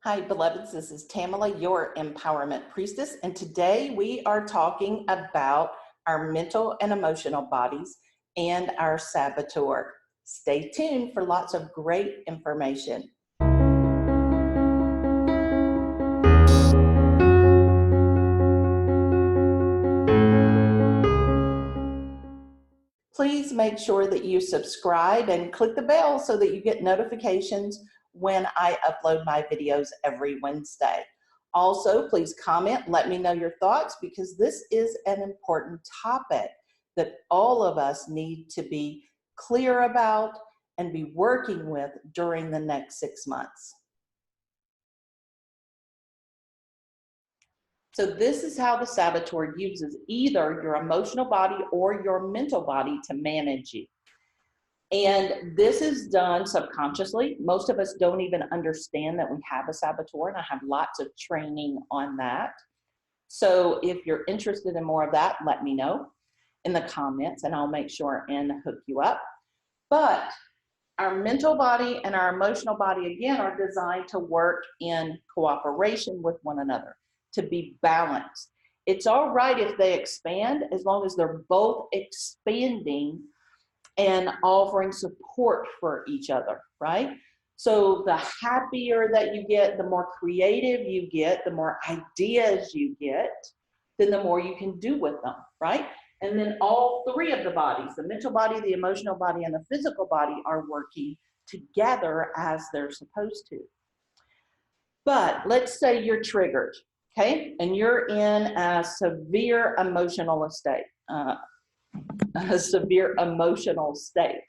Hi, beloveds. This is Tamala, your empowerment priestess, and today we are talking about our mental and emotional bodies and our saboteur. Stay tuned for lots of great information. Please make sure that you subscribe and click the bell so that you get notifications when I upload my videos every Wednesday. Also, please comment, let me know your thoughts, because this is an important topic that all of us need to be clear about and be working with during the next 6 months. So this is how the saboteur uses either your emotional body or your mental body to manage you. And this is done subconsciously. Most of us don't even understand that we have a saboteur, and I have lots of training on that. So if you're interested in more of that, let me know in the comments and I'll make sure and hook you up. But our mental body and our emotional body, again, are designed to work in cooperation with one another, to be balanced. It's all right if they expand, as long as they're both expanding and offering support for each other, right? So the happier that you get, the more creative you get, the more ideas you get, then the more you can do with them, right? And then all three of the bodies, the mental body, the emotional body, and the physical body, are working together as they're supposed to. But let's say you're triggered, okay? And you're in a severe emotional state. A severe emotional state.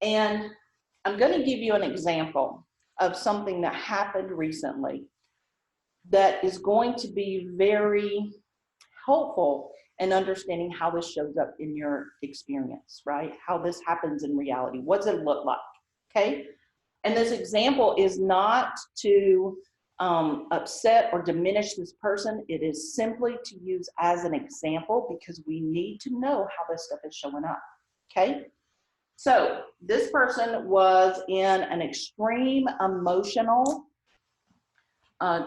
And I'm going to give you an example of something that happened recently that is going to be very helpful in understanding how this shows up in your experience, right? How this happens in reality. What does it look like? Okay. And this example is not to upset or diminish this person. It is simply to use as an example because we need to know how this stuff is showing up. Okay. So this person was in an extreme emotional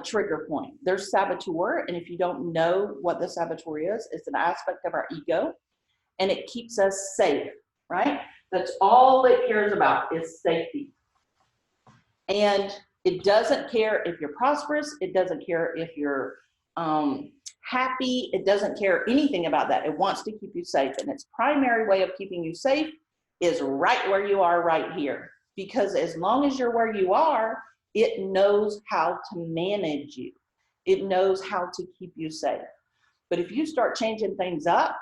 trigger point. There's saboteur, and if you don't know what the saboteur is, it's an aspect of our ego, and it keeps us safe, right? That's all it cares about is safety. And it doesn't care if you're prosperous. It doesn't care if you're happy. It doesn't care anything about that. It wants to keep you safe, and its primary way of keeping you safe is right where you are right here. Because as long as you're where you are, it knows how to manage you. It knows how to keep you safe. But if you start changing things up,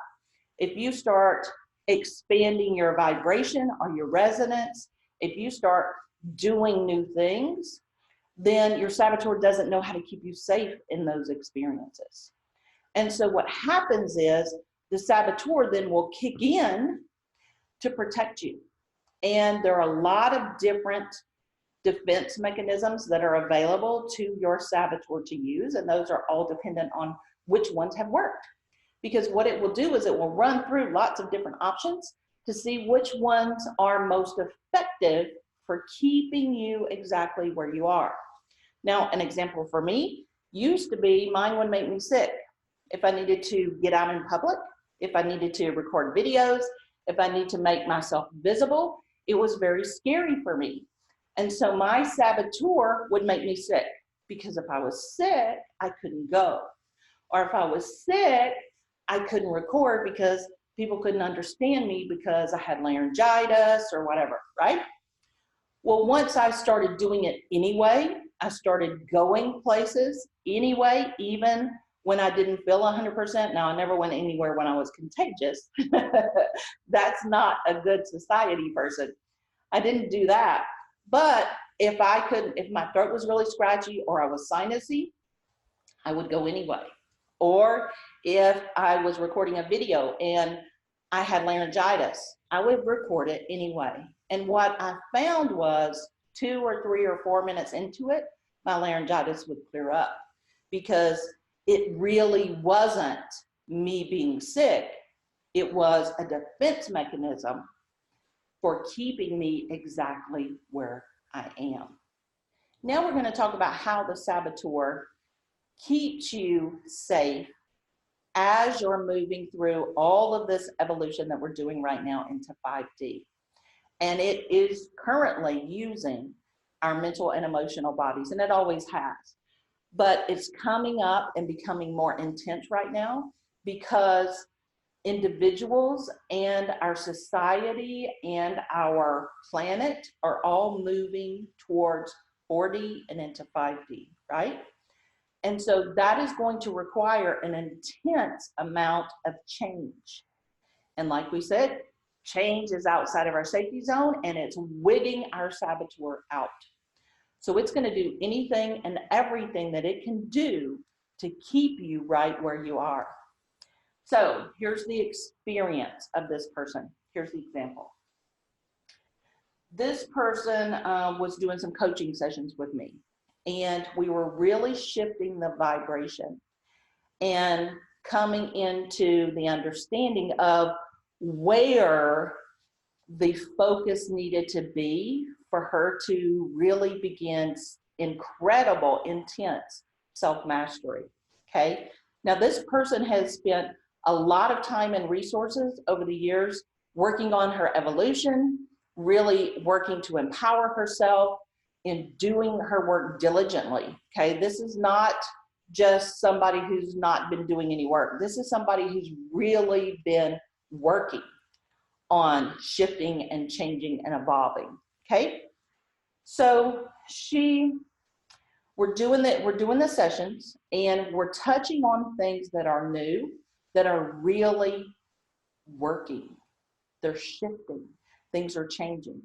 if you start expanding your vibration or your resonance, if you start doing new things, then your saboteur doesn't know how to keep you safe in those experiences. And so what happens is the saboteur then will kick in to protect you. And there are a lot of different defense mechanisms that are available to your saboteur to use, and those are all dependent on which ones have worked. Because what it will do is it will run through lots of different options to see which ones are most effective for keeping you exactly where you are. Now, an example for me used to be, mine would make me sick. If I needed to get out in public, if I needed to record videos, if I need to make myself visible, it was very scary for me. And so my saboteur would make me sick, because if I was sick, I couldn't go. Or if I was sick, I couldn't record because people couldn't understand me because I had laryngitis or whatever, right? Well, once I started doing it anyway, I started going places anyway, even when I didn't feel 100%. Now, I never went anywhere when I was contagious. That's not a good society person. I didn't do that. But if my throat was really scratchy or I was sinusy, I would go anyway. Or if I was recording a video and I had laryngitis, I would record it anyway. And what I found was 2 or 3 or 4 minutes into it, my laryngitis would clear up, because it really wasn't me being sick. It was a defense mechanism for keeping me exactly where I am. Now we're going to talk about how the saboteur keeps you safe as you're moving through all of this evolution that we're doing right now into 5D. And it is currently using our mental and emotional bodies, and it always has. But it's coming up and becoming more intense right now because individuals and our society and our planet are all moving towards 4D and into 5D, right? And so that is going to require an intense amount of change. And like we said, change is outside of our safety zone and it's wigging our saboteur out. So it's going to do anything and everything that it can do to keep you right where you are. So here's the experience of this person. Here's the example. This person was doing some coaching sessions with me, and we were really shifting the vibration and coming into the understanding of where the focus needed to be for her to really begin incredible, intense self-mastery, okay? Now, this person has spent a lot of time and resources over the years working on her evolution, really working to empower herself in doing her work diligently, okay? This is not just somebody who's not been doing any work. This is somebody who's really been working on shifting and changing and evolving, okay? So we're doing the sessions and we're touching on things that are new, that are really working. They're shifting. Things are changing.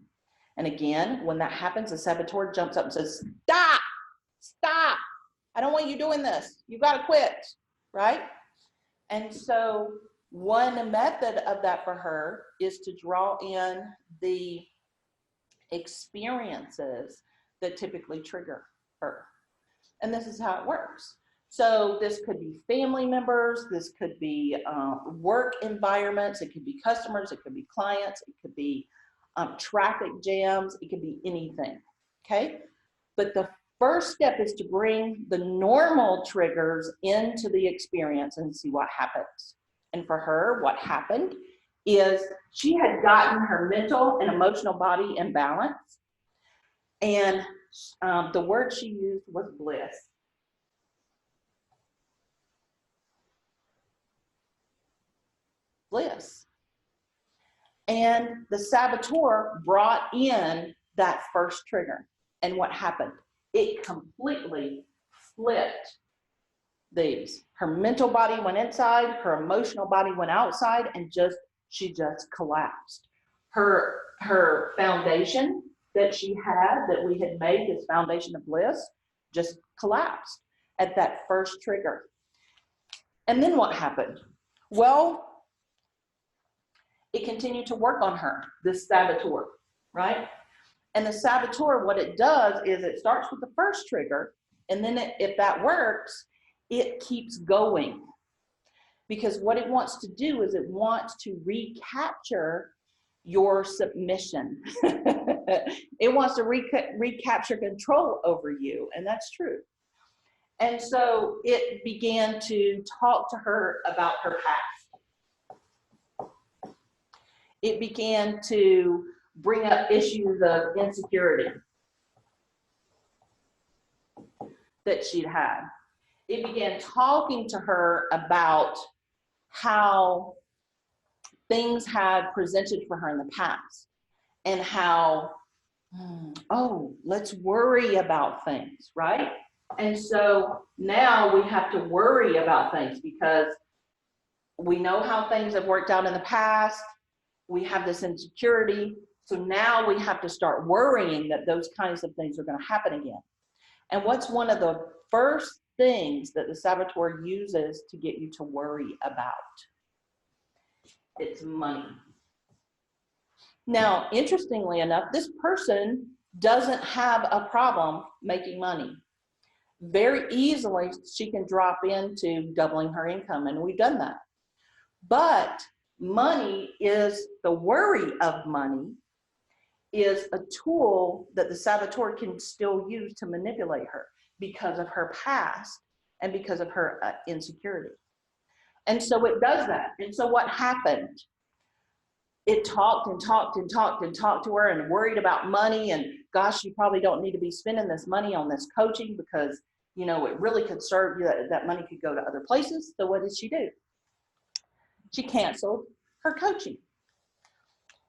And again, when that happens, the saboteur jumps up and says, stop, stop. I don't want you doing this. You got to quit, right? And so one method of that for her is to draw in the experiences that typically trigger her. And this is how it works. So this could be family members, this could be work environments, it could be customers, it could be clients, it could be traffic jams, it could be anything, okay? But the first step is to bring the normal triggers into the experience and see what happens. And for her, what happened is she had gotten her mental and emotional body in balance, and the word she used was bliss. Bliss. And the saboteur brought in that first trigger. And what happened? It completely flipped these. Her mental body went inside, her emotional body went outside, and she just collapsed. Her foundation that she had, that we had made, this foundation of bliss, just collapsed at that first trigger. And then what happened? Well, it continued to work on her, this saboteur, right? And the saboteur, what it does is it starts with the first trigger, and then if that works, it keeps going. Because what it wants to do is it wants to recapture your submission. It wants to recapture control over you, and that's true. And so it began to talk to her about her past. It began to bring up issues of insecurity that she'd had. It began talking to her about how things had presented for her in the past and how, oh, let's worry about things, right? And so now we have to worry about things because we know how things have worked out in the past. We have this insecurity. So now we have to start worrying that those kinds of things are going to happen again. And what's one of the first things that the saboteur uses to get you to worry about? It's money. Now, interestingly enough, this person doesn't have a problem making money. Very easily, she can drop into doubling her income, and we've done that. But money is the worry of money is a tool that the saboteur can still use to manipulate her because of her past and because of her insecurity. And so it does that. And so what happened? It talked and talked and talked and talked to her and worried about money. And gosh, you probably don't need to be spending this money on this coaching because, you know, it really could serve you, that money could go to other places. So what did she do? She canceled her coaching.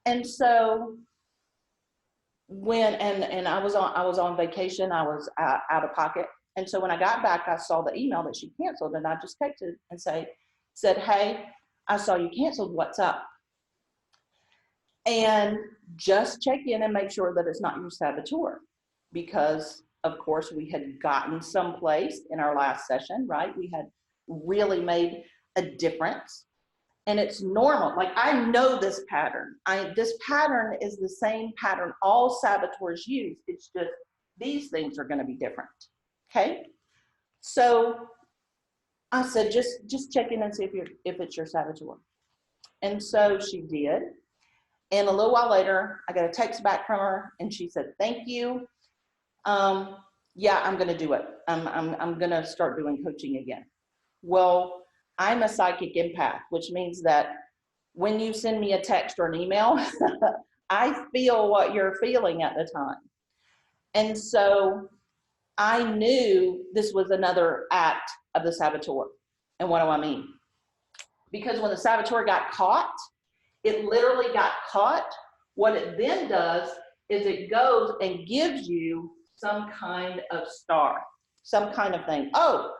And so when, and I was on vacation, I was out of pocket. And so when I got back, I saw the email that she canceled, and I just texted and said, hey, I saw you canceled, what's up? And just check in and make sure that it's not your saboteur, because of course we had gotten someplace in our last session, right? We had really made a difference, and it's normal. Like, I know this pattern. This pattern is the same pattern all saboteurs use. It's just these things are going to be different. Okay. So I said, just check in and see if it's your saboteur. And so she did. And a little while later, I got a text back from her, and she said, thank you. Yeah, I'm going to do it. I'm going to start doing coaching again. Well, I'm a psychic empath, which means that when you send me a text or an email, I feel what you're feeling at the time. And so I knew this was another act of the saboteur. And what do I mean? Because when the saboteur got caught, it literally got caught. What it then does is it goes and gives you some kind of star, some kind of thing. Oh,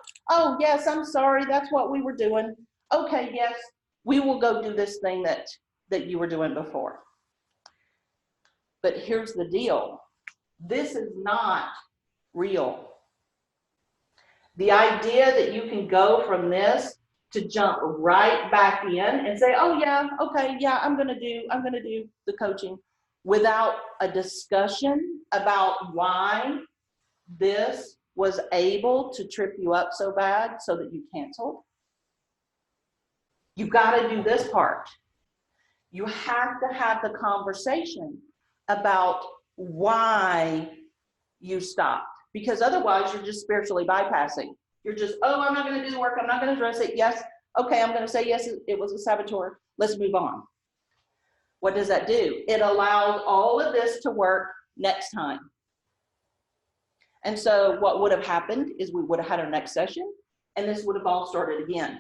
yes, I'm sorry. That's what we were doing. Okay, yes, we will go do this thing that you were doing before. But here's the deal. This is not real. The idea that you can go from this to jump right back in and say, oh yeah, okay, yeah, I'm gonna do the coaching, without a discussion about why this was able to trip you up so bad so that you canceled. You've got to do this part. You have to have the conversation about why you stopped, because otherwise you're just spiritually bypassing. You're just, oh, I'm not going to do the work. I'm not going to address it. Yes. Okay. I'm going to say, yes, it was a saboteur. Let's move on. What does that do? It allows all of this to work next time. And so what would have happened is we would have had our next session, and this would have all started again.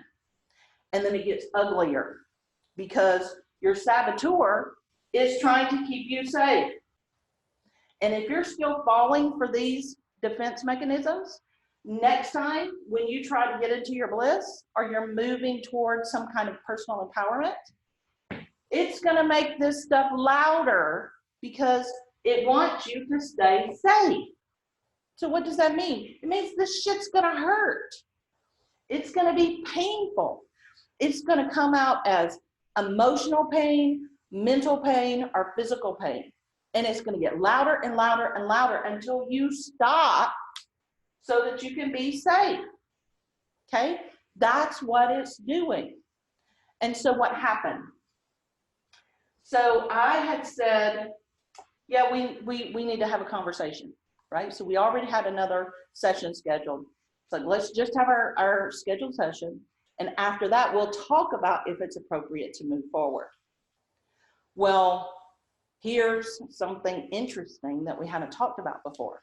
And then it gets uglier because your saboteur is trying to keep you safe. And if you're still falling for these defense mechanisms, next time when you try to get into your bliss, or you're moving towards some kind of personal empowerment, it's going to make this stuff louder because it wants you to stay safe. So what does that mean? It means this shit's going to hurt. It's going to be painful. It's going to come out as emotional pain, mental pain, or physical pain. And it's going to get louder and louder and louder until you stop so that you can be safe. Okay? That's what it's doing. And so what happened? So I had said, yeah, we need to have a conversation, right? So we already had another session scheduled. So let's just have our scheduled session. And after that, we'll talk about if it's appropriate to move forward. Well, here's something interesting that we haven't talked about before.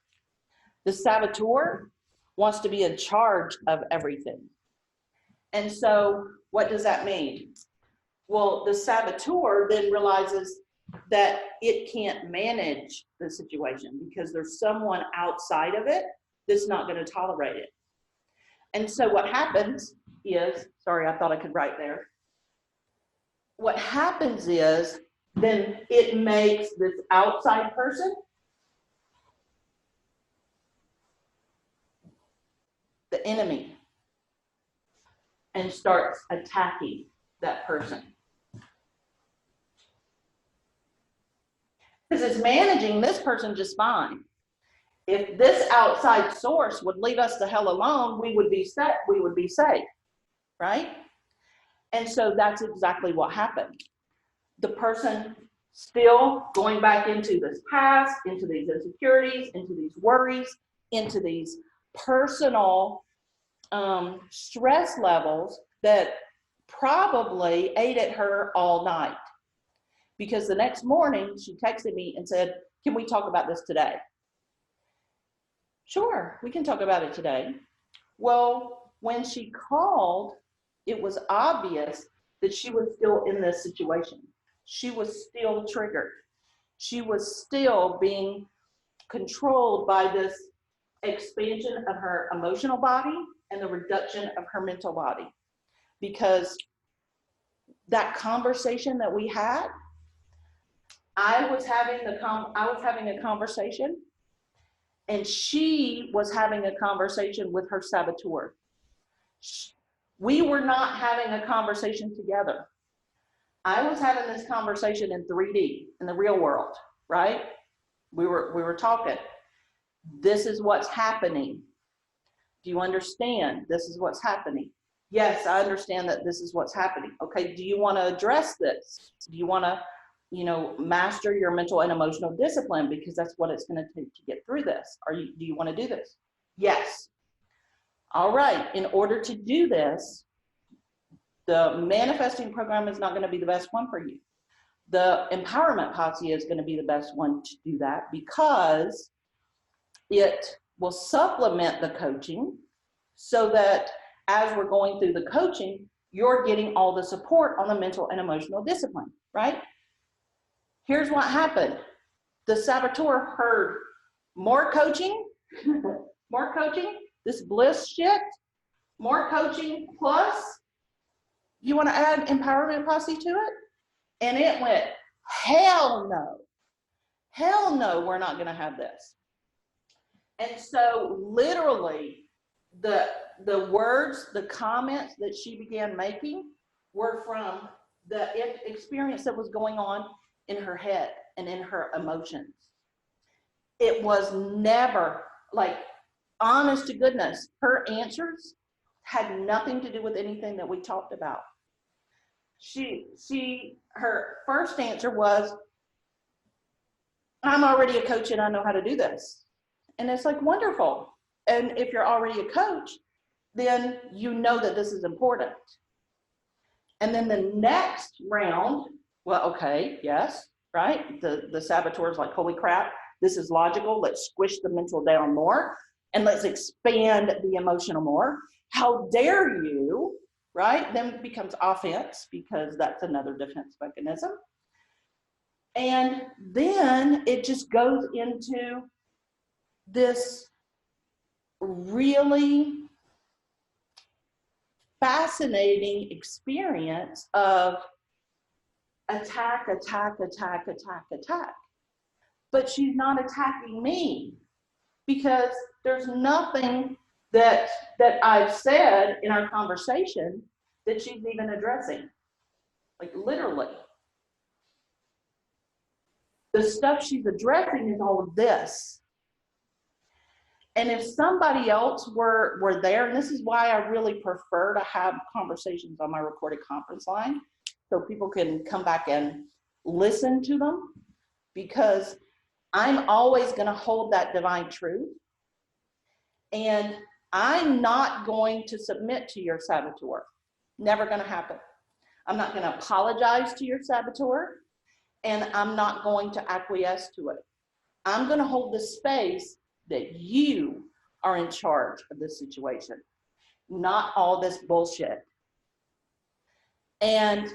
The saboteur wants to be in charge of everything. And so what does that mean? Well, the saboteur then realizes that it can't manage the situation because there's someone outside of it that's not going to tolerate it. And so what happens is, sorry, I thought I could write there. What happens is then it makes this outside person the enemy and starts attacking that person. Because it's managing this person just fine. If this outside source would leave us the hell alone, we would be set, we would be safe, right? And so that's exactly what happened. The person Still going back into this past, into these insecurities, into these worries, into these personal stress levels that probably ate at her all night. Because the next morning she texted me and said, "Can we talk about this today?" Sure, we can talk about it today. Well, when she called, it was obvious that she was still in this situation. She was still triggered. She was still being controlled by this expansion of her emotional body and the reduction of her mental body. Because that conversation that we had, I was having a conversation, and she was having a conversation with her saboteur. We were not having a conversation together. I was having this conversation in 3D, in the real world, right? We were talking. This is what's happening. Do you understand? This is what's happening. Yes, I understand that this is what's happening. Okay, do you want to address this? Do you want to, master your mental and emotional discipline, because that's what it's going to take to get through this? Do you want to do this? Yes. All right, in order to do this, the manifesting program is not going to be the best one for you. The empowerment posse is going to be the best one to do that, because it will supplement the coaching, so that as we're going through the coaching, you're getting all the support on the mental and emotional discipline, right? Here's what happened. The saboteur heard more coaching, more coaching, this bliss shit, more coaching, plus you want to add empowerment posse to it? And it went, hell no, we're not going to have this. And so literally the words, the comments that she began making were from the experience that was going on in her head and in her emotions. It was never, like, honest to goodness, her answers had nothing to do with anything that we talked about. Her first answer was, "I'm already a coach and I know how to do this." And it's like, wonderful. And if you're already a coach, then you know that this is important. And then the next round, well, okay, yes, right? The saboteur is like, holy crap, this is logical. Let's squish the mental down more and let's expand the emotional more. How dare you, right? Then it becomes offense, because that's another defense mechanism. And then it just goes into this really fascinating experience of attack. But she's not attacking me, because there's nothing that I've said in our conversation that she's even addressing. Like, literally. The stuff she's addressing is all of this. And if somebody else were there, and this is why I really prefer to have conversations on my recorded conference line, so people can come back and listen to them, because I'm always going to hold that divine truth. And I'm not going to submit to your saboteur. Never going to happen. I'm not going to apologize to your saboteur, and I'm not going to acquiesce to it. I'm going to hold the space that you are in charge of this situation, not all this bullshit. And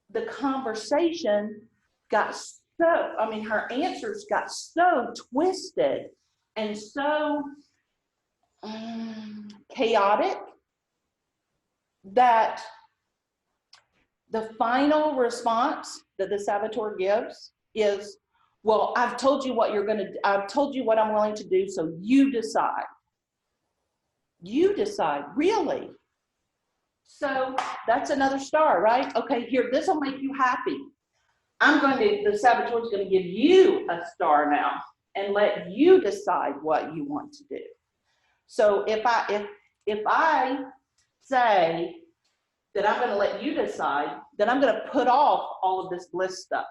the conversation got her answers got so twisted and so chaotic that the final response that the saboteur gives is, well, I've told you what I've told you what I'm willing to do, so you decide. You decide, really? So that's another star, right? Okay, here, this will make you happy. The saboteur is going to give you a star now and let you decide what you want to do. So if I say that I'm going to let you decide, then I'm going to put off all of this bliss stuff.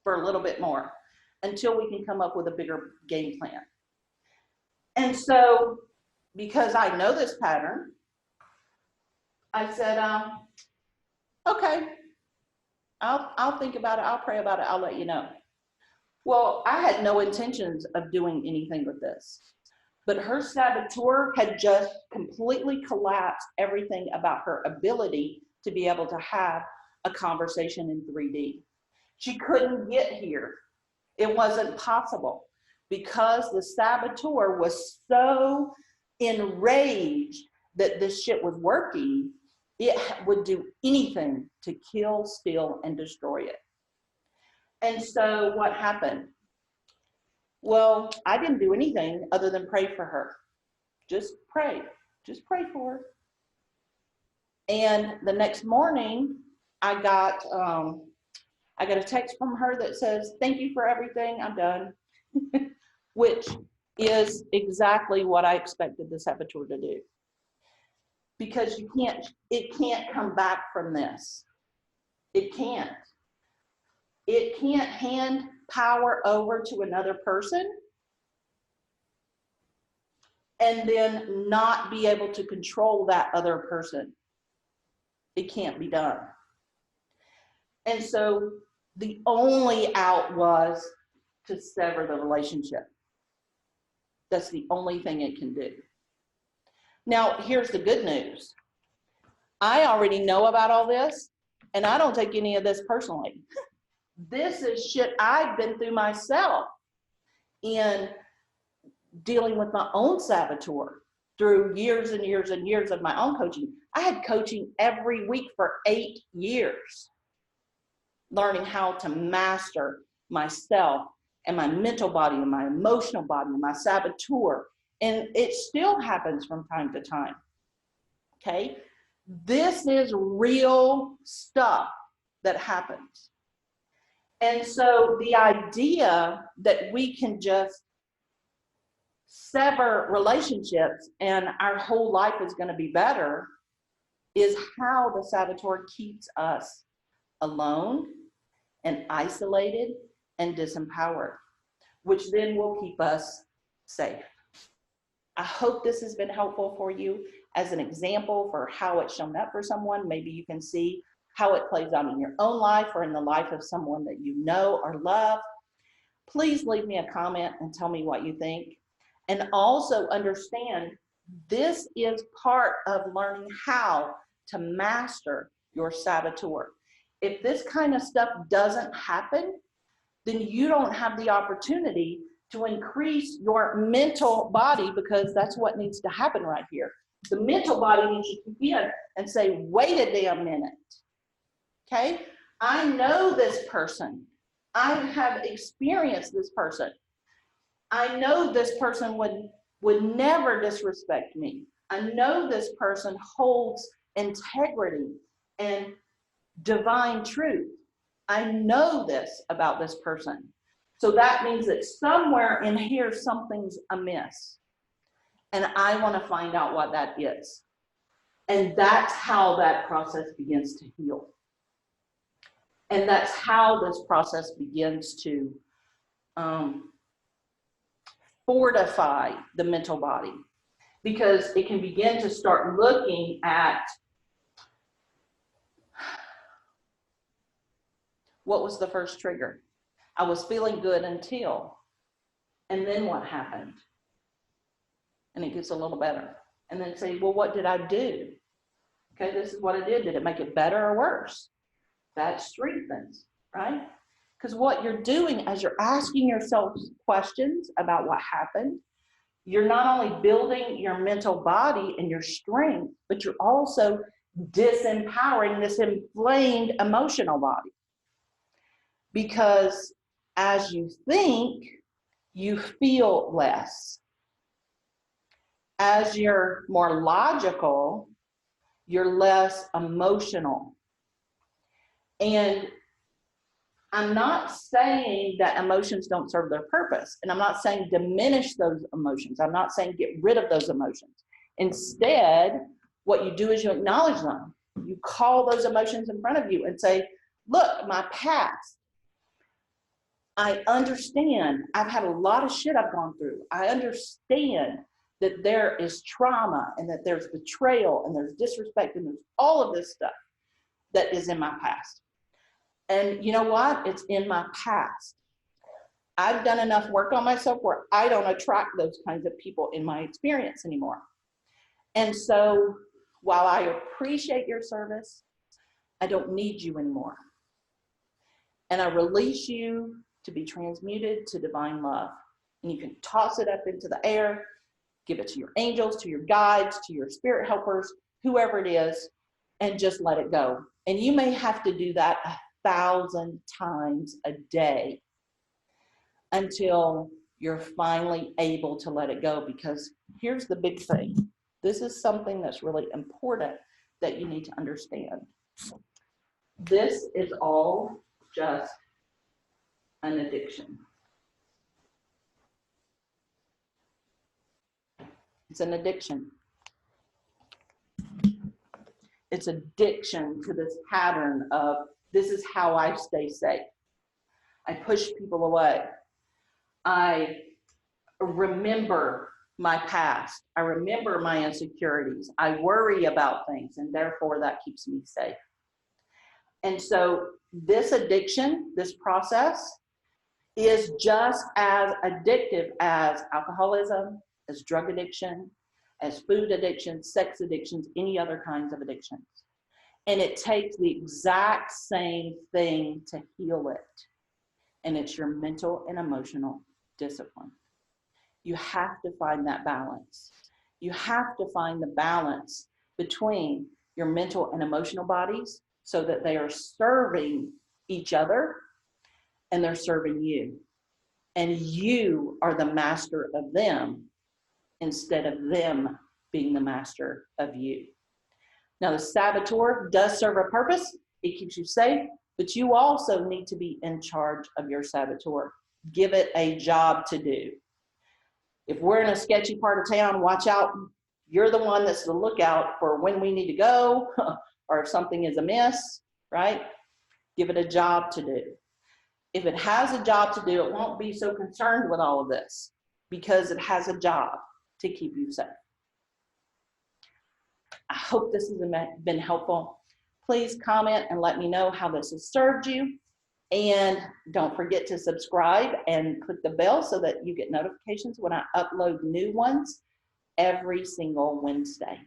for a little bit more until we can come up with a bigger game plan. And so, because I know this pattern, I said, okay, I'll think about it. I'll pray about it. I'll let you know. Well, I had no intentions of doing anything with this, but her saboteur had just completely collapsed everything about her ability to be able to have a conversation in 3D. She couldn't get here. It wasn't possible because the saboteur was so enraged that this shit was working. It would do anything to kill, steal, and destroy it. And so what happened? Well, I didn't do anything other than pray for her. Just pray for her. And the next morning, I got a text from her that says, "Thank you for everything, I'm done," which is exactly what I expected the saboteur to do. Because it can't come back from this. It can't. It can't hand power over to another person and then not be able to control that other person. It can't be done. And so the only out was to sever the relationship. That's the only thing it can do. Now, here's the good news. I already know about all this, and I don't take any of this personally. This is shit I've been through myself in dealing with my own saboteur through years and years and years of my own coaching. I had coaching every week for 8 years, learning how to master myself and my mental body and my emotional body and my saboteur. And it still happens from time to time. Okay? This is real stuff that happens. And so the idea that we can just sever relationships and our whole life is going to be better is how the saboteur keeps us alone and isolated and disempowered, which then will keep us safe. I hope this has been helpful for you as an example for how it's shown up for someone. Maybe you can see how it plays out in your own life or in the life of someone that you know or love. Please leave me a comment and tell me what you think. And also understand this is part of learning how to master your saboteur. If this kind of stuff doesn't happen, then you don't have the opportunity to increase your mental body, because that's what needs to happen right here. The mental body needs to kick in and say, wait a damn minute. Okay? I know this person. I have experienced this person. I know this person would never disrespect me. I know this person holds integrity and divine truth. I know this about this person. So that means that somewhere in here, something's amiss. And I want to find out what that is. And that's how that process begins to heal. And that's how this process begins to fortify the mental body. Because it can begin to start looking at what was the first trigger. I was feeling good until, and then what happened? And it gets a little better. And then say, well, what did I do? Okay, this is what I did. Did it make it better or worse? That strengthens, right? Because what you're doing as you're asking yourself questions about what happened, you're not only building your mental body and your strength, but you're also disempowering this inflamed emotional body. Because as you think, you feel less. As you're more logical, you're less emotional. And I'm not saying that emotions don't serve their purpose. And I'm not saying diminish those emotions. I'm not saying get rid of those emotions. Instead, what you do is you acknowledge them. You call those emotions in front of you and say, look, my past. I understand. I've had a lot of shit I've gone through. I understand that there is trauma and that there's betrayal and there's disrespect and there's all of this stuff that is in my past. And you know what? It's in my past. I've done enough work on myself where I don't attract those kinds of people in my experience anymore. And so while I appreciate your service, I don't need you anymore. And I release you to be transmuted to divine love. And you can toss it up into the air, give it to your angels, to your guides, to your spirit helpers, whoever it is, and just let it go. And you may have to do that 1,000 times a day until you're finally able to let it go. Because here's the big thing. This is something that's really important that you need to understand. This is all just an addiction. It's an addiction. It's addiction to this pattern of, this is how I stay safe. I push people away. I remember my past. I remember my insecurities. I worry about things, and therefore that keeps me safe. And so this addiction, this process, is just as addictive as alcoholism, as drug addiction, as food addiction, sex addictions, any other kinds of addictions. And it takes the exact same thing to heal it. And it's your mental and emotional discipline. You have to find that balance. You have to find the balance between your mental and emotional bodies so that they are serving each other and they're serving you. And you are the master of them instead of them being the master of you. Now, the saboteur does serve a purpose. It keeps you safe, but you also need to be in charge of your saboteur. Give it a job to do. If we're in a sketchy part of town, watch out. You're the one that's the lookout for when we need to go or if something is amiss, right? Give it a job to do. If it has a job to do, it won't be so concerned with all of this because it has a job to keep you safe. I hope this has been helpful. Please comment and let me know how this has served you. And don't forget to subscribe and click the bell so that you get notifications when I upload new ones every single Wednesday.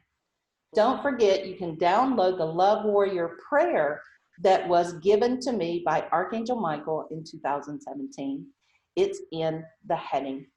Don't forget, you can download the Love Warrior Prayer that was given to me by Archangel Michael in 2017. It's in the heading